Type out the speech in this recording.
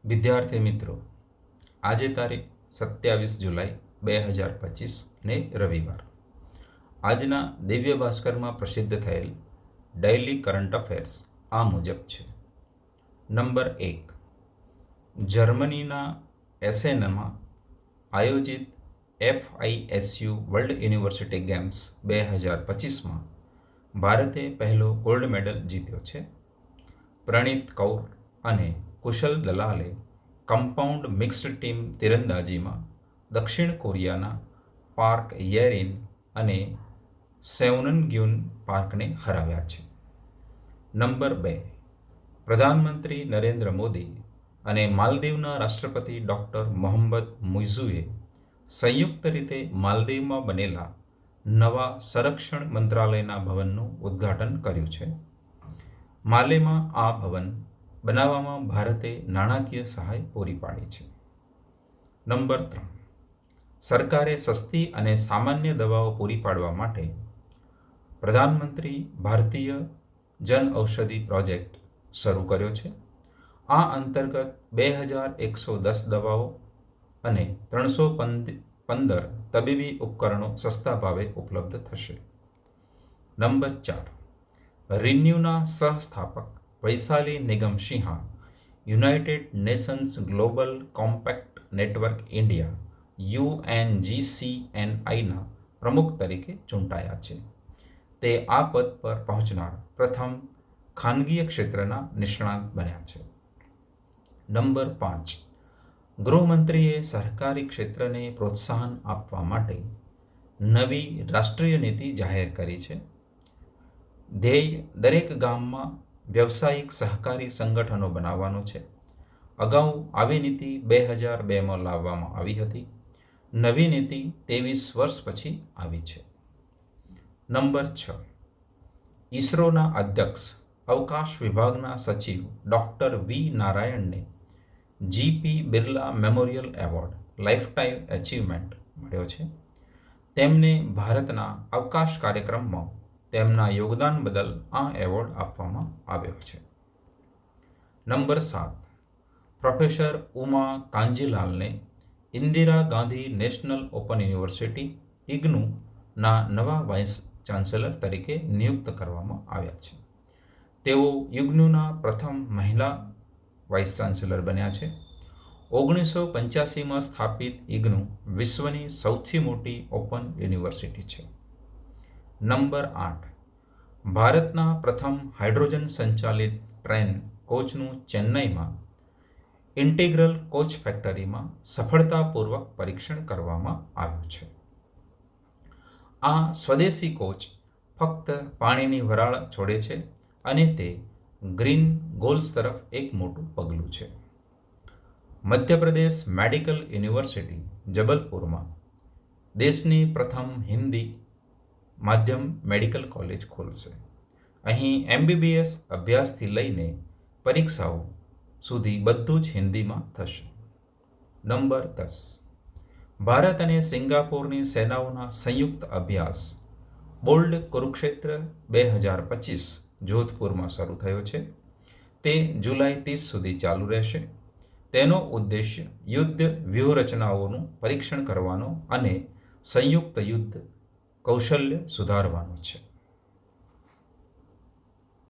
વિદ્યાર્થી મિત્રો, આજે તારીખ 27 જુલાઈ 2025 ને રવિવાર. આજના દિવ્ય ભાસ્કરમાં પ્રસિદ્ધ થયેલ ડેઇલી કરંટ અફેર્સ આ મુજબ છે. નંબર 1, જર્મનીના એસેનમાં આયોજિત FISU વર્લ્ડ યુનિવર્સિટી ગેમ્સ 2025માં ભારતે પહેલો ગોલ્ડ મેડલ જીત્યો છે. પ્રણીત કૌર અને કુશલ દલાલે કમ્પાઉન્ડ મિક્સ્ડ ટીમ તીરંદાજીમાં દક્ષિણ કોરિયાના પાર્ક યેરિન અને સેવનનગ્યુન પાર્કને હરાવ્યા છે. નંબર 2, પ્રધાનમંત્રી નરેન્દ્ર મોદી અને માલદીવના રાષ્ટ્રપતિ ડૉક્ટર મોહમ્મદ મુઇઝુએ સંયુક્ત રીતે માલદીવમાં બનેલા નવા સંરક્ષણ મંત્રાલયના ભવનનું ઉદ્ઘાટન કર્યું છે. માલેમાં આ ભવન બનાવવામાં ભારતે નાણાકીય સહાય પૂરી પાડી છે. નંબર 3, સરકારે સસ્તી અને સામાન્ય દવાઓ પૂરી પાડવા માટે પ્રધાનમંત્રી ભારતીય જન ઔષધિ પ્રોજેક્ટ શરૂ કર્યો છે. આ અંતર્ગત 2110 દવાઓ અને 315 તબીબી ઉપકરણો સસ્તા ભાવે ઉપલબ્ધ થશે. નંબર 4, રિન્યુના સહસ્થાપક Vaishali Nigam Sinha United Nations Global Compact Network India UNGCNIના પ્રમુખ તરીકે ચૂંટાયા છે. તે આ પદ પર પહોંચનાર પ્રથમ ખાનગીય ક્ષેત્રના નિષ્ણાત બન્યા છે. નંબર 5, ગૃહમંત્રીએ સહકારી ક્ષેત્રને પ્રોત્સાહન આપવા માટે નવી રાષ્ટ્રીય નીતિ જાહેર કરી છે. ધ્યેય દરેક ગામમાં વ્યવસાયિક સહકારી સંગઠનો બનાવવાનો છે. અગાઉ આવી નીતિ 2002માં લાવવામાં આવી હતી. નવી નીતિ 23 વર્ષ પછી આવી છે. નંબર 6, ઇસરોના અધ્યક્ષ અવકાશ વિભાગના સચિવ ડૉક્ટર વી નારાયણને GP Birla memorial award lifetime achievement મળ્યો છે. તેમને ભારતના અવકાશ કાર્યક્રમમાં તેમના યોગદાન બદલ આ એવોર્ડ આપવામાં આવ્યો છે. નંબર 7, પ્રોફેસર ઉમા કાંજીલાલને Indira Gandhi national open university IGNOUના નવા વાઇસ ચાન્સેલર તરીકે નિયુક્ત કરવામાં આવ્યા છે. તેઓ IGNOUના પ્રથમ મહિલા વાઇસ ચાન્સેલર બન્યા છે. 1985માં સ્થાપિત IGNOU વિશ્વની સૌથી મોટી ઓપન યુનિવર્સિટી છે. નંબર 8, ભારતના પ્રથમ હાઇડ્રોજન સંચાલિત ટ્રેન કોચનું ચેન્નઈમાં ઇન્ટિગ્રલ કોચ ફેક્ટરીમાં સફળતાપૂર્વક પરીક્ષણ કરવામાં આવ્યું છે. આ સ્વદેશી કોચ ફક્ત પાણીની વરાળ છોડે છે અને તે ગ્રીન ગોલ્સ તરફ એક મોટું પગલું છે. મધ્યપ્રદેશ મેડિકલ યુનિવર્સિટી જબલપુરમાં દેશની પ્રથમ હિન્દી માધ્યમ મેડિકલ કોલેજ ખોલશે. અહીં MBBS અભ્યાસથી લઈને પરીક્ષાઓ સુધી બધું જ હિન્દીમાં થશે. નંબર 10, ભારત અને સિંગાપોરની સેનાઓના સંયુક્ત અભ્યાસ બોલ્ડ કુરુક્ષેત્ર 2025 જોધપુરમાં શરૂ થયો છે. તે જુલાઈ 30 સુધી ચાલુ રહેશે. તેનો ઉદ્દેશ્ય યુદ્ધ વ્યૂહરચનાઓનું પરીક્ષણ કરવાનો અને સંયુક્ત યુદ્ધ કૌશલ્ય સુધારવાનો છે.